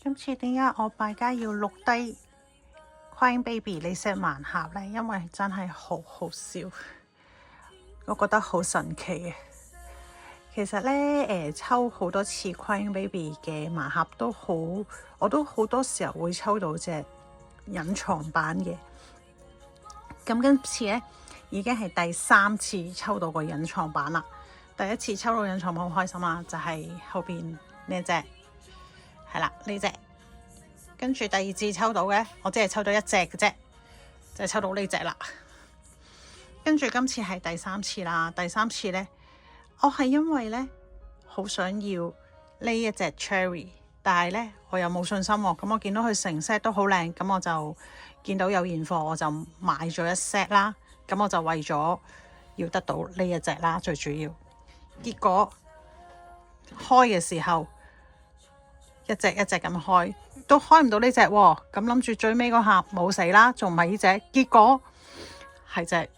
今次點解我敗家要錄低 Crying Baby 呢隻盲盒呢？因為真係好好笑，我覺得好神奇嘅。其實呢，抽好多次 Crying Baby 嘅盲盒都好，我都好多時候會抽到隻隱藏版嘅。咁今次呢，已經係第3次抽到個隱藏版啦。第一次抽到隱藏版好開心啊，就係後邊呢隻。係啦，呢隻，跟住第2次抽到嘅，我只係抽到一隻嘅啫，就係抽到呢隻啦。跟住今次係第3次啦，第3次呢，我係因為呢，好想要呢一隻 Cherry， 但係呢，我又冇信心喎。咁我見到佢成 set 都好靚，咁我就見到有現貨，我就買咗一 set 啦。咁我就為咗要得到呢一隻啦，最主要。結果開嘅時候，一隻一隻咁開，都開唔到呢隻喎。咁諗住最尾嗰下冇死啦，仲唔係呢隻？結果係隻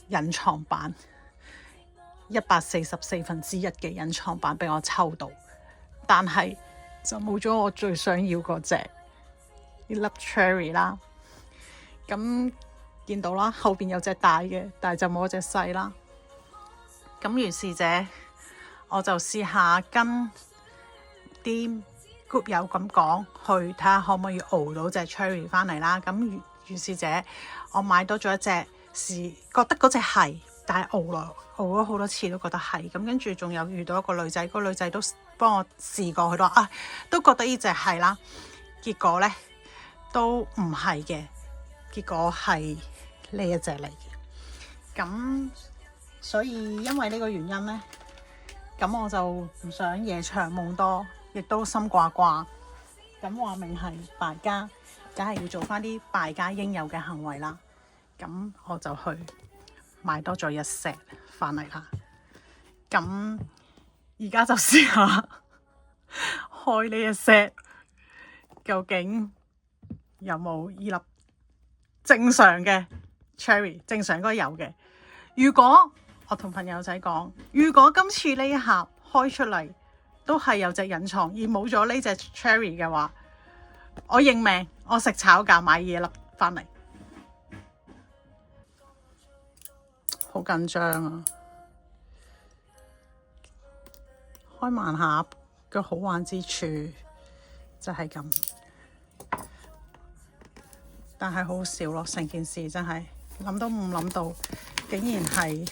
隱藏版144分之一嘅隱藏版俾我抽到，但係就冇咗我最想要嗰隻呢粒 Cherry 啦。咁見到啦，後邊有隻大嘅，但係就冇隻細啦。咁於是者，我就試下跟啲 group 友咁講，去睇下可唔可以熬到隻 Cherry 翻嚟啦。咁於是者，我買多咗一隻，覺得嗰隻係，但係熬咗好多次都覺得係。咁跟住仲有遇到一個女仔，個女仔都幫我試過，佢都話都覺得呢隻係啦。結果呢，都唔係嘅，結果係呢一隻嚟嘅。咁所以因為呢個原因呢，咁我就唔想夜長夢多，亦都心掛掛。咁話明係敗家，梗係要做翻啲敗家應有嘅行為啦。咁我就去買多咗一 set 翻嚟啦。咁而家就試下開呢一 set，究竟有冇依粒正常嘅 Cherry？ 正常應該有嘅。如果我同朋友仔講，如果今次呢一盒開出嚟都係有隻隱藏，而冇咗呢隻 Cherry 嘅話，我認命，我食炒價買嘢粒翻嚟。好緊張啊！開盲盒嘅好玩之處就係咁，但係好笑咯，成件事真係諗都唔諗到，竟然係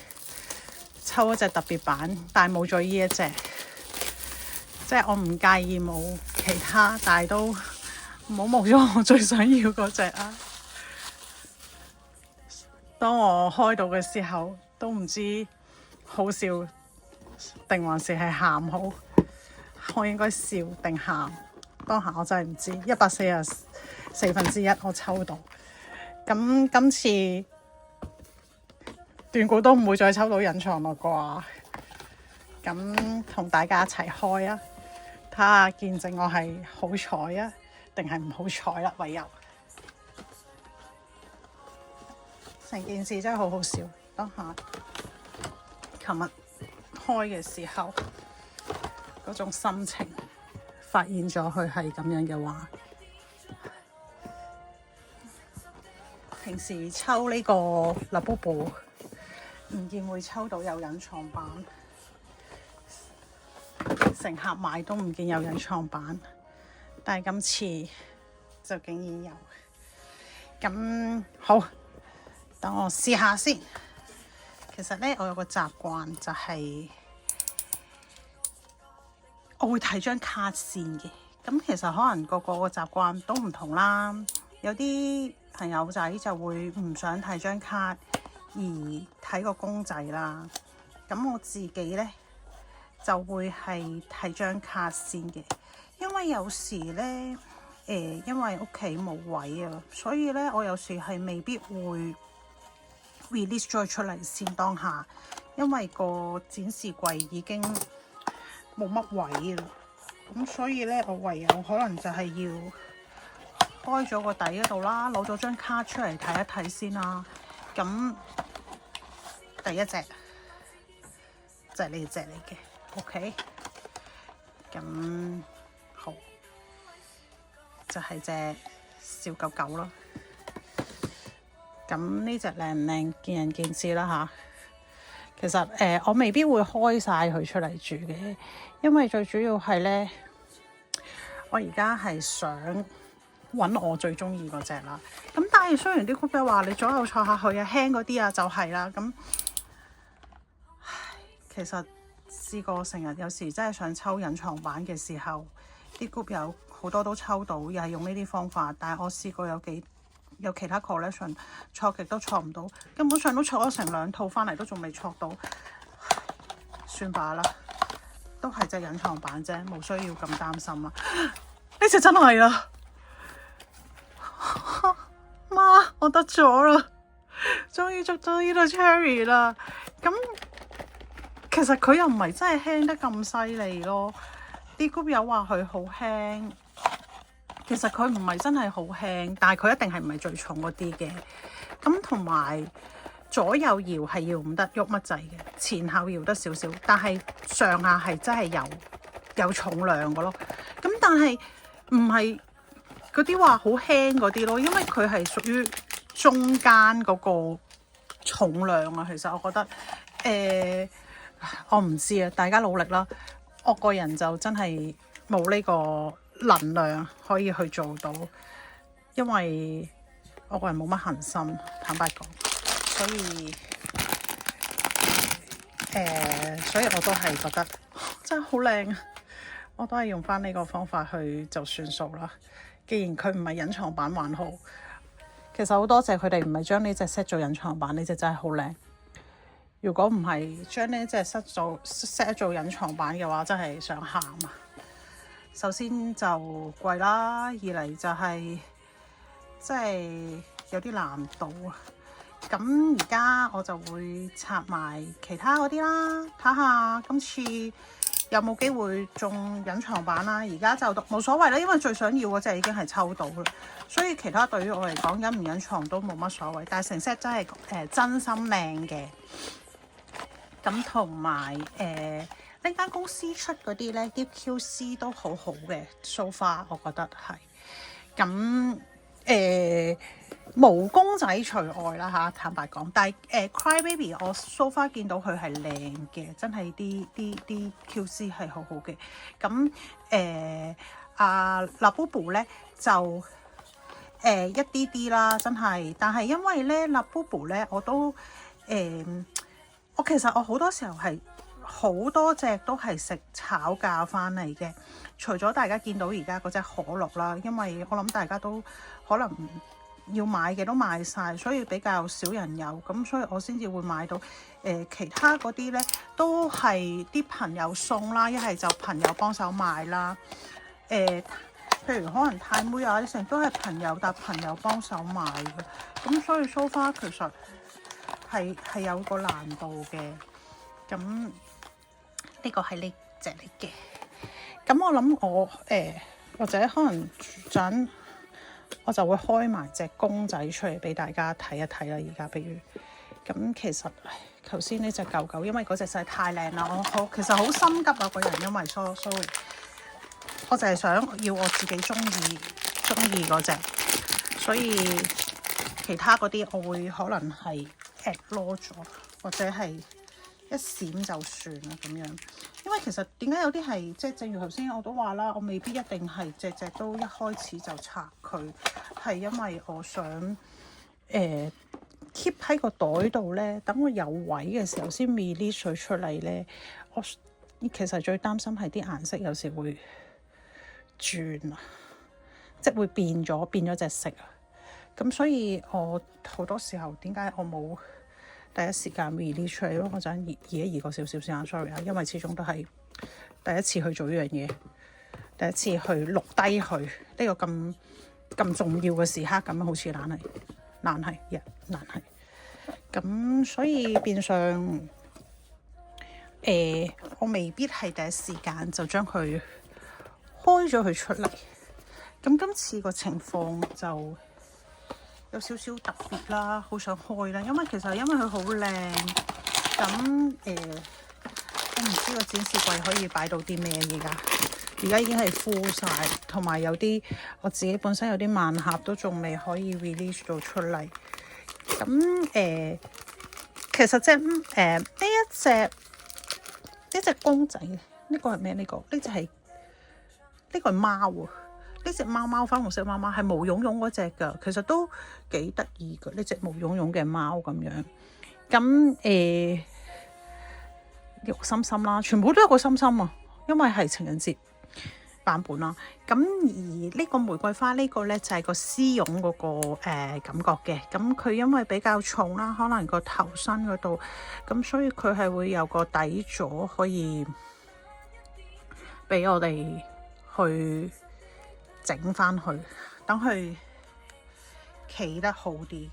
抽一隻特別版，但係冇咗呢一隻。即係我唔介意冇其他，但係都唔好冇咗我最想要嗰隻啊！當我開到嘅時候，都唔知好笑定還是係喊好。我應該笑定喊？當下我真係唔知。144分之一我抽到，咁今次斷估都唔會再抽到隱藏啦啩？咁同大家一齊開啊！睇下見證我係好彩啊，定係唔好彩啦？唯有成件事真係好好笑。當下琴日開嘅時候嗰種心情，發現咗佢係咁樣嘅話，平時抽呢個 Labubu 唔見會抽到有隱藏版。成盒買都唔見有隱藏版，但係今次就竟然有。咁好，等我試下先。其實呢，我有個習慣就係我會睇張卡先嘅。咁其實可能個習慣都唔同啦。有啲朋友仔就會唔想睇張卡而睇個公仔啦。咁我自己呢，就會係睇張卡先嘅，因為有時呢，因為屋企冇位啊，所以呢，我有時係未必會 release 咗出嚟先當下，因為個展示櫃已經冇乜位啦。咁所以呢，我唯有可能就係要開咗個底嗰度啦，攞咗張卡出嚟睇一睇先啦。咁第一隻就係呢隻嚟嘅。OK，咁好，就係隻小狗狗咯。咁呢隻靚唔靚見仁見智啦嚇。其實我未必會開晒佢出嚟住嘅，因為最主要係咧，我而家係想揾我最中意嗰隻啦。咁但係雖然啲 group 話你左右坐下去啊，輕嗰啲啊就係啦。咁其實試過成日有時真係想抽隱藏版嘅時候，啲 group 有好多都抽到，又係用呢啲方法。但係我試過有其他 collection 錯極都錯唔到，根本上都錯咗成2套翻嚟都仲未錯到，算罷啦，都係隻隱藏版啫，冇需要咁擔心啦。呢隻真係啦，媽，我得咗啦，終於捉到呢個 Cherry 啦。咁其實佢又唔係真係輕得咁犀利咯，啲 group 友話佢好輕。其實佢唔係真係好輕，但係佢一定係唔係最重嗰啲嘅。咁同埋左右搖係搖唔得喐乜滯嘅，前後搖得少少，但係上下係真係有重量嘅咯。咁但係唔係嗰啲話好輕嗰啲咯，因為佢係屬於中間嗰個重量啊。其實我覺得我唔知啊，大家努力啦。我個人就真係冇呢個能量可以去做到，因為我個人冇乜恆心，坦白講，所以我都係覺得真係好靚啊！我都係用翻呢個方法去就算數啦。既然佢唔係隱藏版還好，其實好多謝佢哋唔係將呢隻 set 做隱藏版，呢隻真係好靚。如果唔係將呢隻 set 做隱藏版嘅話，真係想喊啊！首先就貴啦，二嚟就係即係有啲難度啊。咁而家我就會拆埋其他嗰啲啦，睇下今次有冇機會中隱藏版啦。而家就冇所謂啦，因為最想要嗰隻已經係抽到啦，所以其他對於我嚟講隱唔隱藏都冇乜所謂。但係成 set 真係真心靚嘅。咁同埋呢間公司出嗰啲咧，啲 QC 都好好嘅，so far 我覺得係。咁毛公仔除外啦嚇，坦白講。但係Cry Baby 我 so far 見到佢係靚嘅，真係啲 QC 係好好嘅。咁Labubu 咧就一啲啲啦，真係。但係因為咧 Labubu 咧我都我其實我好多時候係好多隻都係食炒價翻嚟嘅，除咗大家見到而家嗰隻可樂啦，因為我諗大家都可能要買嘅都買晒，所以比較少人有，咁所以我先至會買到。其他嗰啲咧都係啲朋友送啦，一係就朋友幫手買啦。譬如可能太妹啊啲成都係朋友搭朋友幫手買嘅，咁所以 so far 其實係有個難度嘅。咁呢個係呢隻嚟嘅。咁我諗我或者可能陣我就會開埋隻公仔出嚟俾大家睇一睇啦。而家比如咁，其實頭先呢隻狗狗，因為嗰隻實在太靚啦，我其實好心急啊個人，因為 sorry， 我就係想要我自己中意嗰隻，所以其他嗰啲我會可能係攞咗，或者係一閃就算啦咁樣。因為其實點解有啲係即係正如頭先我都話啦，我未必一定係隻隻都一開始就拆佢，係因為我想keep 喺個袋度咧，等我有位嘅時候先 release 佢出嚟咧。我其實最擔心係啲顏色有時會轉啊，即係會變咗隻色啊。咁所以我好多時候點解我冇第一時間 release 出嚟咯？我陣移一移個少少先啊 ，sorry 啊，因為始終都係第一次去做呢樣嘢，第一次去錄低佢呢個咁重要嘅時刻，咁好似難係。咁所以變相我未必係第一時間就將佢開咗佢出嚟。咁今次個情況就有少少特別啦，好想開啦，因為佢好靚。咁我唔知個展示櫃可以擺到啲咩而家，而家已經係 full 晒，同埋有啲我自己本身有啲盲盒都仲未可以 release 到出嚟。咁其實呢一隻公仔，呢個係咩？呢個係貓啊！呢隻貓粉紅色貓貓係毛茸茸嗰隻㗎，其實都幾得意㗎。呢隻毛茸茸嘅貓咁樣，咁有個心心啦，全部都有個心心啊，因為係情人節版本啦。咁而呢個玫瑰花呢個呢，就係個絲絨嗰個感覺嘅。咁佢因為比較重啦，可能個頭身嗰度，咁所以佢係會有個底座可以俾我哋去整翻去，等佢企得好啲。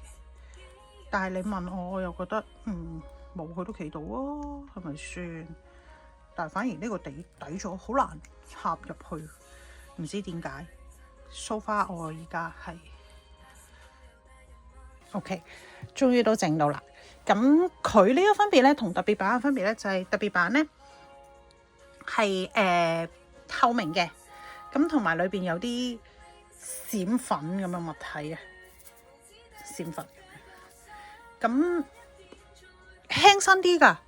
但係你問我又覺得冇佢都企到啊，係咪算？但係反而呢個底座好難插入去，唔知點解。So far我而家係 OK， 終於都整到啦。咁佢呢個分別咧，同特別版嘅分別咧，就係特別版咧係透明嘅，咁同埋裏邊有啲閃粉咁嘅物體啊，閃粉。咁輕身啲㗎，呢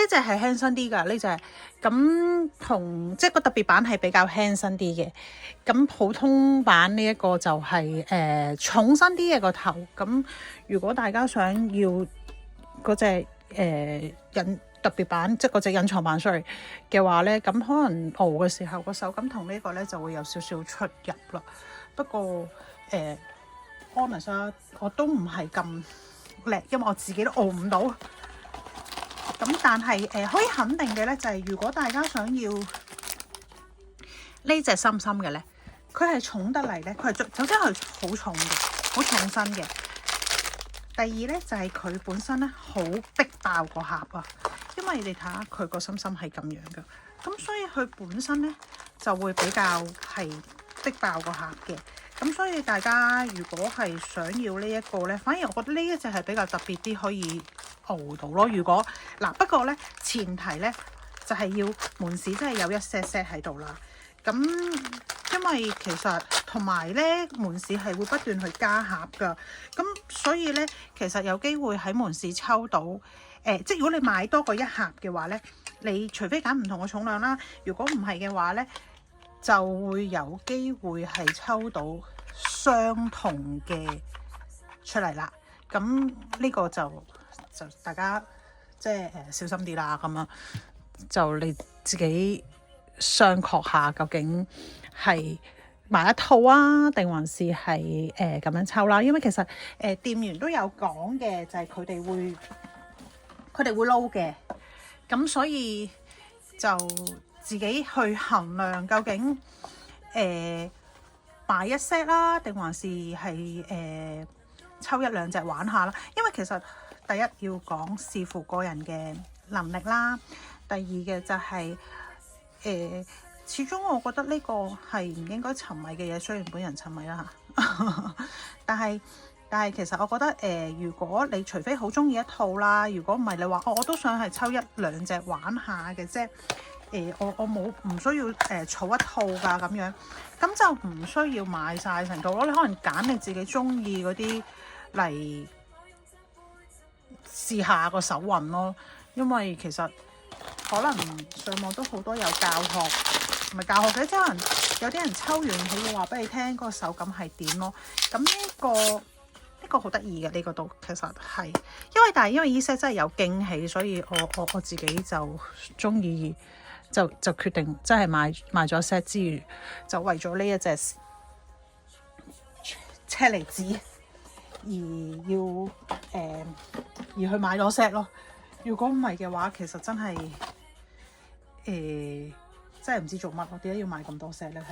隻係輕身啲㗎，呢隻咁同即係個特別版係比較輕身啲嘅，咁普通版呢一個就係重身啲嘅個頭。咁如果大家想要嗰隻特別版，即係嗰隻隱藏版 sorry 嘅話咧，咁可能熬嘅時候個手感同呢個咧就會有少少出入啦。不過honest 啊，我都唔係咁叻，因為我自己都熬唔到。咁但係可以肯定嘅咧，就係如果大家想要呢隻深深嘅咧，佢係重得嚟咧，佢係首先係好重嘅，好重身嘅。第二咧就係佢本身咧好逼爆個盒啊，因為你睇下佢個深深係咁樣嘅，咁所以佢本身咧就會比較係逼爆個盒嘅。咁所以大家如果係想要呢一個咧，反而我覺得呢一隻係比較特別啲，可以熬到咯。如果不過咧前提咧就係要門市真係有一 set 喺度啦。咁因為其實同埋咧門市係會不斷去加盒㗎，咁所以咧其實有機會喺門市抽到即係如果你買多過一盒嘅話咧，你除非揀唔同嘅重量啦，如果唔係嘅話咧，就會有機會係抽到相同嘅出嚟啦。咁呢個就大家即係小心啲啦。咁樣就你自己商榷下，究竟係買一套啊，定還是係咁樣抽啦？因為其實店員都有講嘅，就係佢哋會撈嘅。咁所以就自己去衡量究竟買一 set 啦，定還是係抽一兩隻玩下啦。因為其實第一要講視乎個人嘅能力啦，第二嘅就係始終我覺得呢個係唔應該沉迷嘅嘢，雖然本人沉迷啦嚇，但係其實我覺得如果你除非好中意一套啦，如果唔係你話我都想係抽一兩隻玩下嘅啫。我唔需要儲一套㗎咁樣，咁就唔需要買晒成套咯。你可能揀你自己中意嗰啲嚟試下個手運咯。因為其實可能上網都好多有教學，唔係教學嘅，即係可能有啲人抽完佢會話俾你聽嗰個手感係點咯。咁呢個好得意嘅，呢個都其實係因為依 set 真係有驚喜，所以我自己就中意。就決定真係買咗 set 之餘，就為咗呢一隻車厘子而去買咗 set 咯。如果唔係嘅話，其實真係真係唔知做乜，我點解要買咁多 set 咧？係，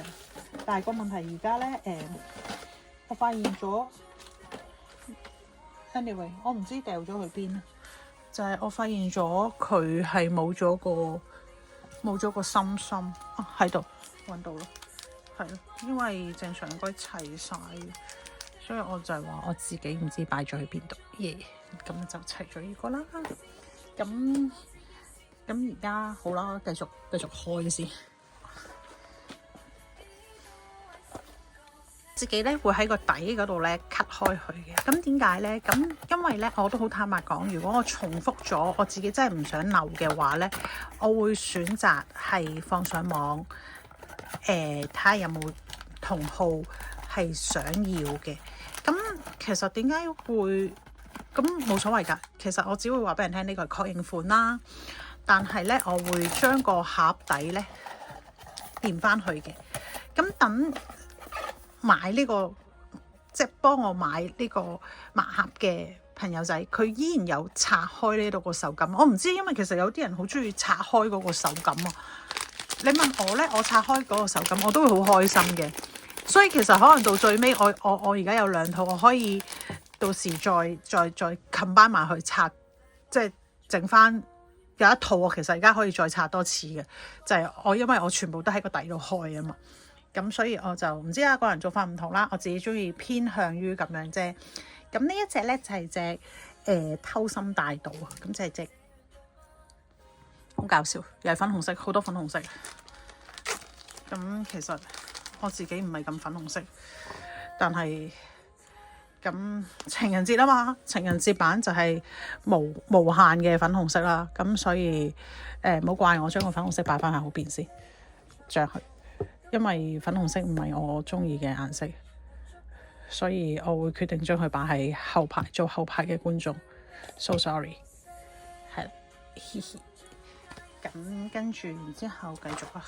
但係個問題而家咧我發現咗 anyway， 我唔知掉咗去邊，就係我發現咗佢係冇咗個心心喺度，揾到咯，係咯，因為正常應該齊晒，所以我就係話我自己唔知擺咗去邊度，咁就齊咗呢個啦。咁而家好啦，繼續開先。自己咧會喺個底嗰度咧 cut 開佢嘅。咁點解咧？咁因為咧我都好坦白講，如果我重複咗我自己真係唔想留嘅話咧，我會選擇係放上網，睇下有冇同好係想要嘅。咁其實點解會咁冇所謂㗎？其實我只會話俾人聽呢個係確認款啦，但係咧我會將個盒底咧墊翻去嘅。咁等買呢個即係幫我買呢個盲盒嘅朋友仔，佢依然有拆開呢度個手感。我唔知，因為其實有啲人好中意拆開嗰個手感啊。你問我咧，我拆開嗰個手感，我都會好開心嘅。所以其實可能到最尾，我而家有2套，我可以到時再 combine 埋去拆，即係剩翻有一套我其實而家可以再拆多次嘅，就係因為我全部都喺個底度開啊嘛。咁所以我就唔知啦，個人做法唔同啦。我自己中意偏向於咁樣啫。咁呢一隻咧就係隻偷心大盜啊。咁就係隻好搞笑，又係粉紅色，好多粉紅色。咁其實我自己唔係咁粉紅色，但係咁情人節啊嘛，情人節版就係無限嘅粉紅色啦。咁所以唔好怪我將個粉紅色擺翻喺後邊先，將佢。因為粉紅色唔係我中意嘅顏色，所以我會決定將佢擺喺後排做後排嘅觀眾。So sorry， 係啦，嘻嘻。咁跟住然之後繼續啦。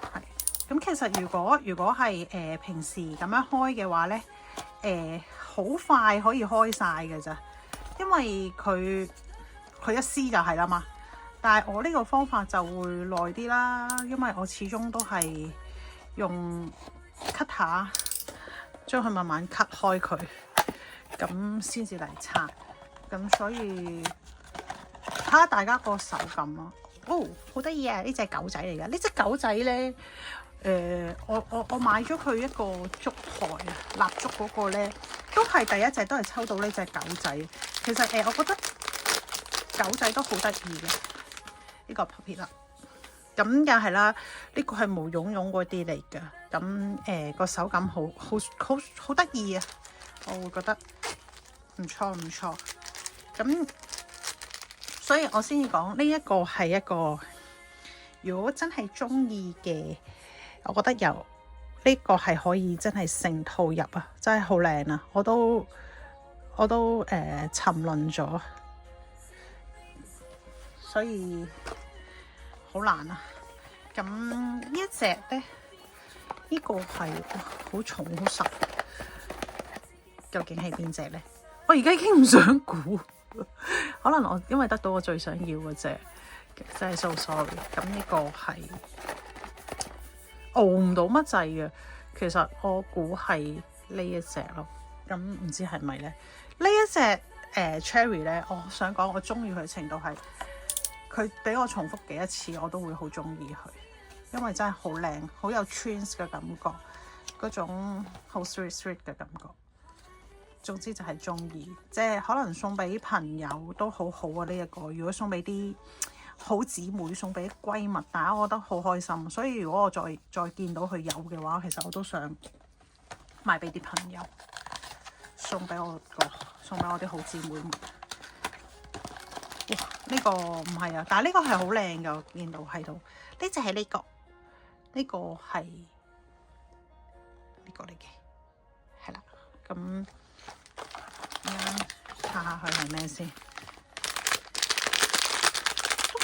係。咁其實如果係平時咁樣開嘅話咧，好快可以開晒嘅咋，因為佢一撕就係啦嘛。但係我呢個方法就會耐啲啦，因為我始終都係用 cutter 將佢慢慢 cut 開佢，咁先至嚟拆。咁所以睇下大家個手感咯。哦，好得意啊！呢隻狗仔嚟㗎，呢隻狗仔咧，我買咗佢一個燭台啊，蠟燭嗰個咧，都係第一隻都係抽到呢隻狗仔。其實我覺得狗仔都好得意嘅。呢個 puppy 啦，咁又係啦，呢個係毛茸茸嗰啲嚟㗎，咁個手感好得意啊，我會覺得唔錯，咁所以我先至講呢一個係一個，如果真係中意嘅，我覺得由呢個係可以真係成套入啊，真係好靚啊，我都沉淪咗。所以好難啊！咁呢一隻咧，呢個係好重好實，究竟係邊隻咧？我而家已經唔想估，可能我因為得到我最想要嗰隻，真係 so sorry。咁呢個係熬唔到乜滯嘅，其實我估係呢一隻咯。咁唔知係咪咧？呢一隻Cherry 咧，我想講我中意佢嘅程度係。佢俾我重複幾多次，我都會好中意佢，因為真係好靚，好有 twins 嘅感覺，嗰種好 sweet 嘅感覺。總之就係中意，即係可能送俾朋友都好好啊！呢一個如果送俾啲好姊妹，送俾閨蜜，大家我覺得好開心。所以如果我再見到佢有嘅話，其實我都想買俾啲朋友，送俾我啲好姊妹們。哇！呢個唔係啊，但係呢個係好靚㗎，我見到喺度。呢就係呢個係呢個嚟嘅，係啦。咁睇下佢係咩先，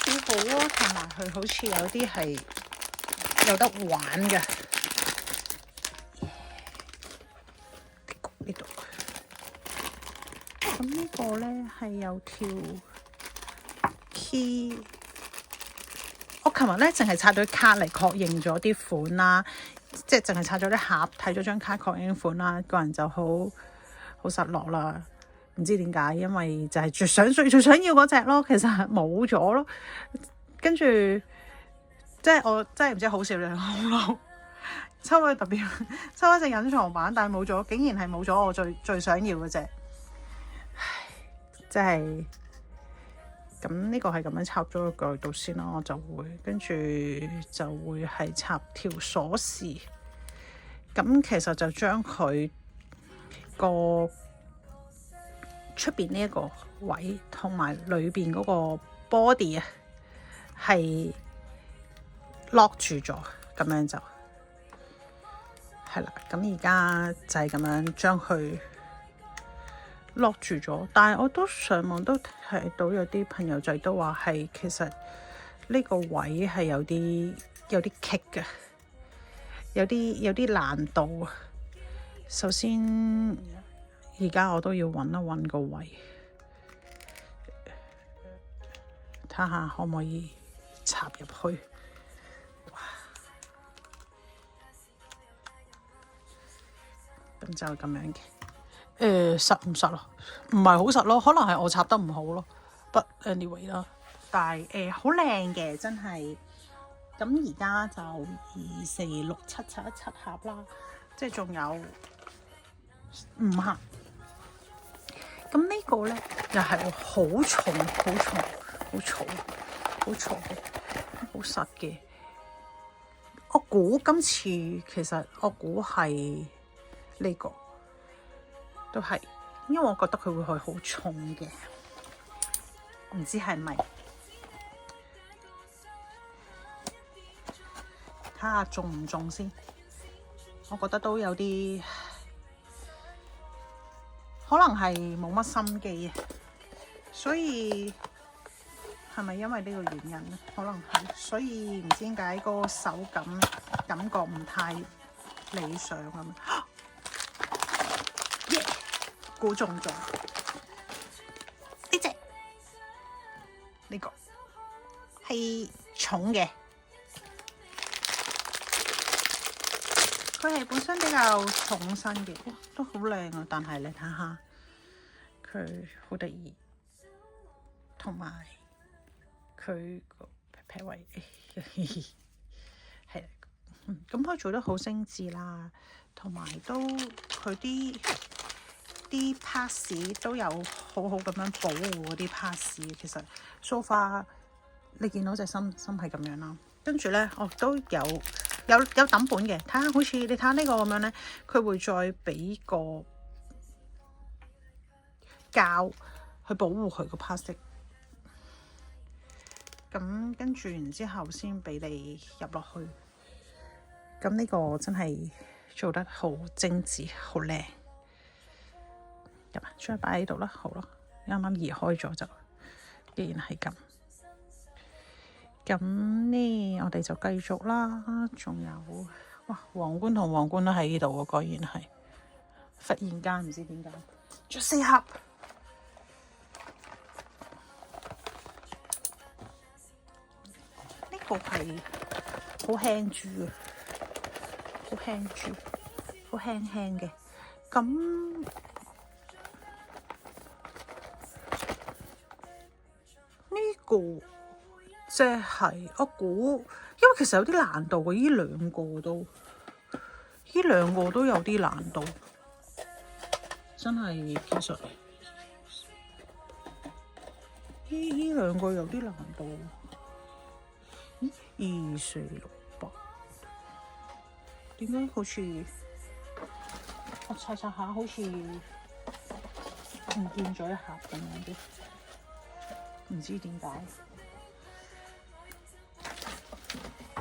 都幾好啊。同埋佢好似有啲係有得玩嘅。呢度咁呢個咧係有條。我琴日咧淨係刷咗卡嚟確認咗啲款啦，即係淨係刷咗啲盒，睇咗張卡確認款啦，個人就好失落啦。唔知點解，因為就係最想要嗰隻咯，其實冇咗咯。跟住即係我真係唔知好笑定好嬲，抽咗特別抽咗隻隱藏版，但係冇咗，竟然係冇咗我最想要嗰隻，唉，真係。咁呢個係咁樣插咗個腳度先啦，我就會跟住就會係插條鎖匙，咁其實就將佢個出邊呢一個位同埋裏邊嗰個 body 啊，係 lock 住咗，咁樣就係啦。咁而家就係咁樣將佢 lock 住咗。但係我都上網都睇到有啲朋友仔都話係其實呢個位係有啲棘嘅，有啲難度啊。首先而家我都要揾一揾個位，睇下可唔可以插入去。咁就咁樣嘅。實唔實咯？唔係好實咯，可能係我插得唔好咯。But anyway 啦，但係好靚嘅，真係。咁而家就2、4、6、7、7盒啦，即係仲有5盒。咁呢個咧又係好重、好重、好重、好重嘅，好實嘅。我估今次其實我估係呢個都係，因為我覺得佢會係好重嘅，唔知係咪？睇下重唔重先。我覺得都有啲。可能係冇乜心機嘅，所以係咪因為呢個原因咧？可能係，所以唔知點解嗰個手感覺唔太理想咁樣。耶！估中咗呢隻，呢個係重嘅，佢係本身比較重身嘅，哇，都好靚啊！但係你睇下，佢好得意，同埋佢個皮皮位係，咁佢做得好精緻啦，同埋都佢啲 pass 都有好好咁樣保護嗰啲 pass。其實 so far 你見到隻心係咁樣啦，跟住咧我都有揼本嘅，睇下好似你睇下呢個咁樣咧，佢會再俾個膠去保護佢個 plastic， 咁跟住然之後先俾你入落去。咁呢個真係做得好精緻，好靚。入啊，將佢擺喺度啦，好咯，啱啱移開咗就，既然係咁。咁呢，我哋就繼續啦。仲有，哇，皇冠同皇冠都喺呢度喎，果然係。忽然間唔知點解，仲有4盒。呢個係好輕珠嘅，好輕珠，好輕輕嘅。咁呢個即係我估，因為其實有啲難度嘅，呢兩個都有啲難度，真係其實呢兩個有啲難度。2、4、6、8，點解好似我查下好似唔見咗一盒咁樣嘅，唔知點解。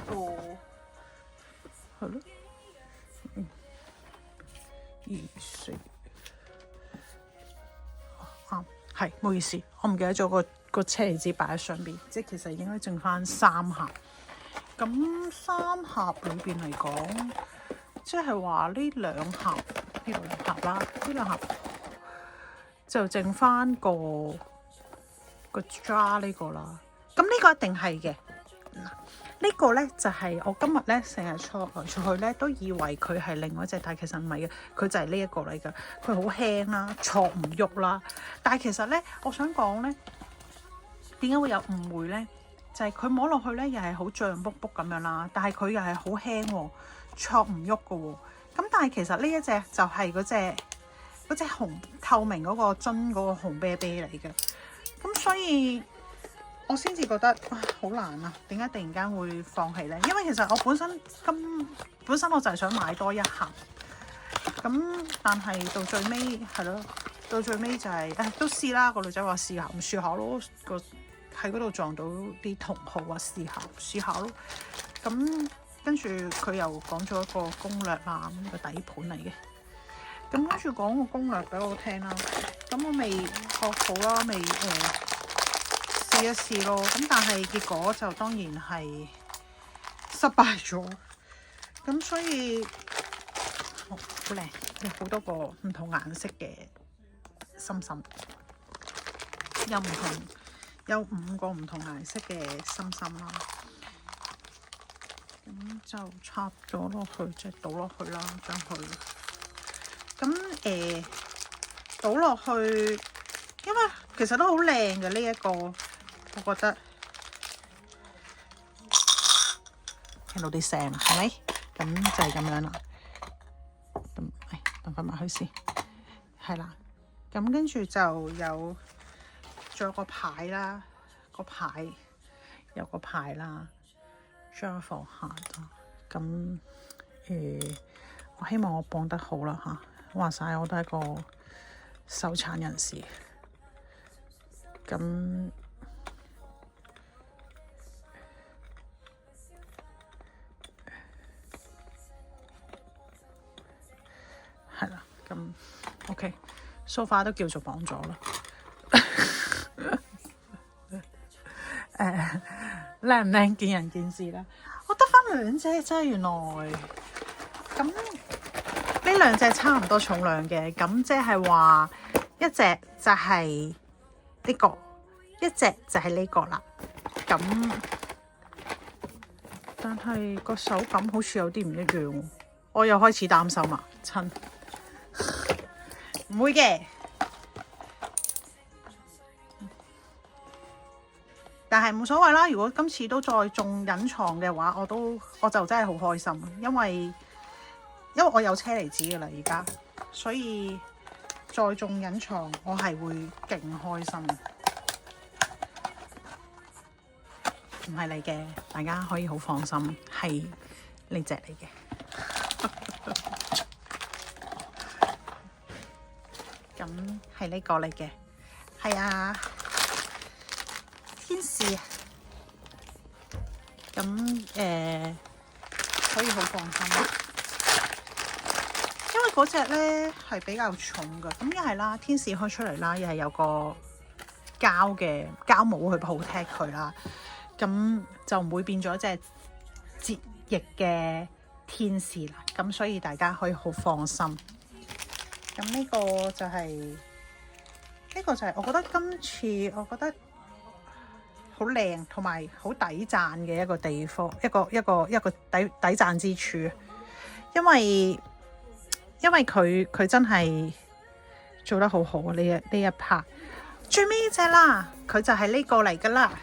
係咯，2、4，啱，係，唔好意思，我唔記得咗個車厘子擺喺上邊，即係其實應該剩翻3盒。咁3盒裏邊嚟講，即係話呢兩盒啦，呢兩盒就剩翻個 jar 呢個啦。咁呢個一定係嘅。呢個咧就係我今日咧成日錯來錯去咧，都以為佢係另外一隻，但係其實唔係嘅，佢就係呢一個嚟㗎。佢好輕啦，錯唔喐啦。但係其實咧，我想講咧，點解會有誤會咧？就係佢摸落去咧，又係好脹卜卜咁樣啦，但係佢又係好輕喎，錯唔喐㗎喎。咁但係其實呢一隻就係嗰隻紅透明嗰個樽嗰個紅啤啤嚟嘅。咁所以我先至覺得好難啊！點解突然間會放棄呢？因為其實我本身我就係想買多一盒，咁但係到最尾係咯，到最尾就係都試啦。個女仔話試下，唔試下咯。喺嗰度撞到啲同好話試下咯。咁跟住佢又講咗一個攻略啦，呢個底盤嚟嘅。咁跟住講個攻略俾我聽啦。咁我未學好啦，未試一試咯。咁但係結果就當然係失敗咗。咁所以好靚，有好多個唔同顏色嘅心心，有5個唔同顏色嘅心心啦。咁就插咗落去，即係倒落去啦，將佢。咁倒落去，因為其實都好靚嘅呢一個，我覺得聽到啲聲係咪？咁就係咁樣啦。等翻埋去先，係啦。咁跟住就有。仲有個牌啦，有個牌啦，將放下啦。咁我希望我綁得好啦嚇。話晒我都係一個手殘人士，咁係啦。咁 OK，so far 都叫做綁咗啦。靚唔靚見仁見智啦。我得翻2隻啫，原來咁呢2隻差唔多重量嘅，咁即係話一隻就係呢個，一隻就係呢個啦。咁但係個手感好似有啲唔一樣，我又開始擔心啦，親唔會嘅。但係冇所謂啦，如果今次都再中隱藏嘅話，我就真係好開心，因為我有車厘子噶啦而家，所以再中隱藏我係會勁開心。唔係你嘅，大家可以好放心，係呢隻嚟嘅。咁係呢個嚟嘅，係啊。天使啊，咁可以好放心啦，因為嗰隻咧係比較重嘅。咁一係啦，天使開出嚟啦，又係有個膠帽去 protect 佢啦，咁就唔會變咗隻折翼嘅天使啦。咁所以大家可以好放心。咁呢個就係我覺得今次好靚同埋好抵讚嘅一個地方，一個抵讚之處，因為佢真係做得好好啊！呢一 part 最尾呢隻啦，佢就係呢個嚟噶啦，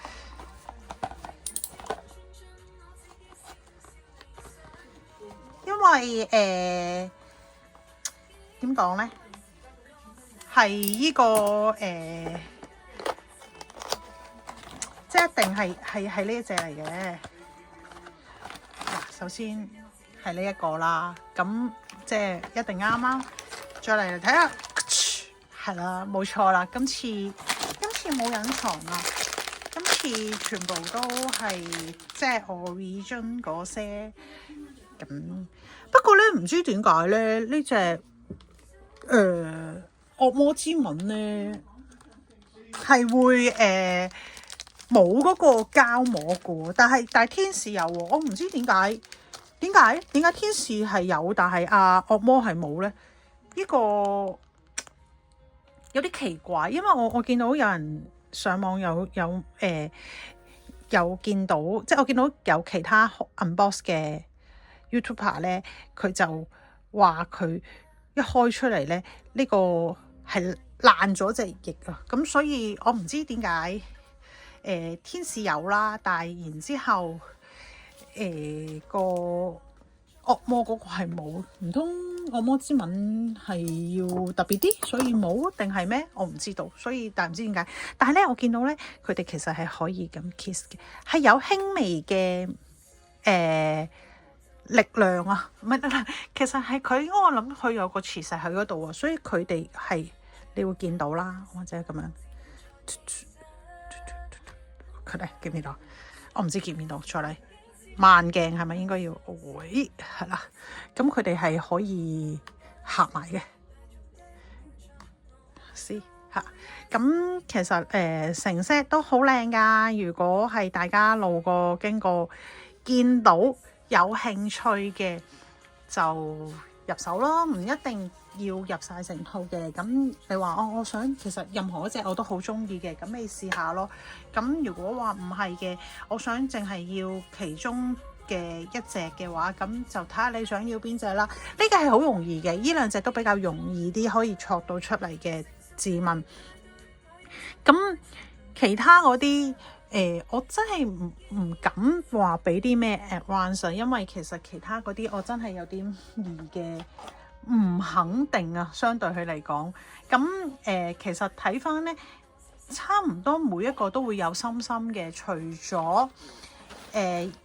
因為點講咧，係呢個即係一定係呢一隻嚟嘅。嗱，首先係呢一個啦，咁即係一定啱啦。再嚟睇下，係啦，冇錯啦。今次冇隱藏啦，今次全部都係即係 origin 嗰些咁。不過咧，唔知點解咧呢隻惡魔之吻咧係會冇嗰個膠膜嘅，但係天使有喎，我唔知點解天使係有，但係惡魔係冇咧？呢個有啲奇怪，因為我見到有人上網有見到，即係我見到有其他 unbox 嘅 YouTuber 咧，佢就話佢一開出嚟咧，呢個係爛咗隻翼啊！咁所以我唔知點解。天使有啦，但係然之後個惡魔嗰個係冇，唔通惡魔之吻係要特別啲，所以冇定係咩？我唔知道，所以但係唔知點解。但係咧，我見到咧，佢哋其實係可以咁 kiss 嘅，係有輕微嘅力量啊，唔係，其實係佢，我諗佢有個磁石喺嗰度啊，所以佢哋係你會見到啦，或者咁樣，佢哋見唔見到？我唔知見唔見到，再嚟。慢鏡係咪應該要？喂，係啦，咁佢哋係可以合埋嘅，試嚇。咁其實成 set 都好靚㗎。如果係大家路過經過見到有興趣嘅，就入手咯，唔一定要入晒成套嘅。咁你話我想其實任何一隻我都好中意嘅，咁你試下咯。咁如果話唔係嘅，我想淨係要其中嘅一隻嘅話，咁就睇下你想要邊隻啦。呢個係好容易嘅，呢兩隻都比較容易啲，可以戳到出嚟嘅字紋。咁其他嗰啲我真係唔敢話俾啲咩 advance，因為其實其他嗰啲我真係有啲疑嘅，唔肯定啊。相對佢嚟講，咁其實睇翻呢，差唔多每一個都會有心心嘅，除咗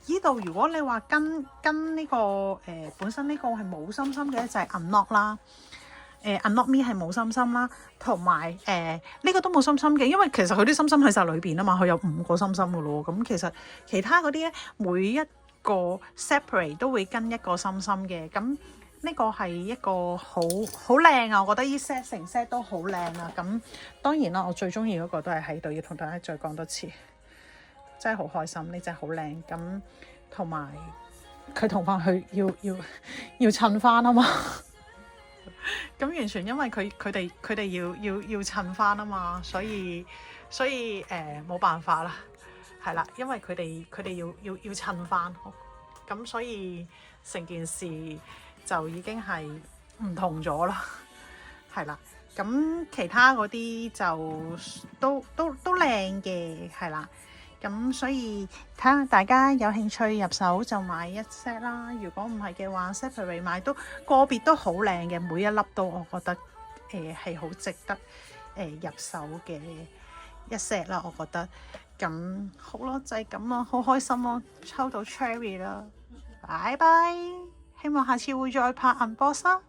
依度如果你話跟呢個本身呢個係冇心心嘅，就係 Unlock 啦。Unlock Me 係冇心心啦，同埋呢個都冇心心嘅，因為其實佢啲心心喺晒裏邊啊嘛，佢有5個心心嘅咯。咁其實其他嗰啲咧，每一個 separate 都會跟一個心心嘅。咁呢個係一個好靚啊！我覺得呢 set 成 set 都好靚啊。咁當然啦，我最中意嗰個都係喺度，要同大家再講多次，真係好開心，呢隻好靚。咁同埋佢同翻佢要襯翻啊嘛。咁完全因為佢哋要襯翻啊嘛，所以冇辦法啦，係啦，因為佢哋要襯翻，咁所以成件事就已經係唔同咗啦，係啦，咁其他嗰啲就都靚嘅，係啦。咁所以睇下大家有興趣入手就買一 set 啦，如果唔係嘅話 separate 買都個別都好靚嘅，每一粒都我覺得係好值得入手嘅一 set 啦，我覺得。咁好咯，就係咁咯，好開心咯，抽到 Cherry 啦，拜拜，希望下次會再拍 unbox 啦。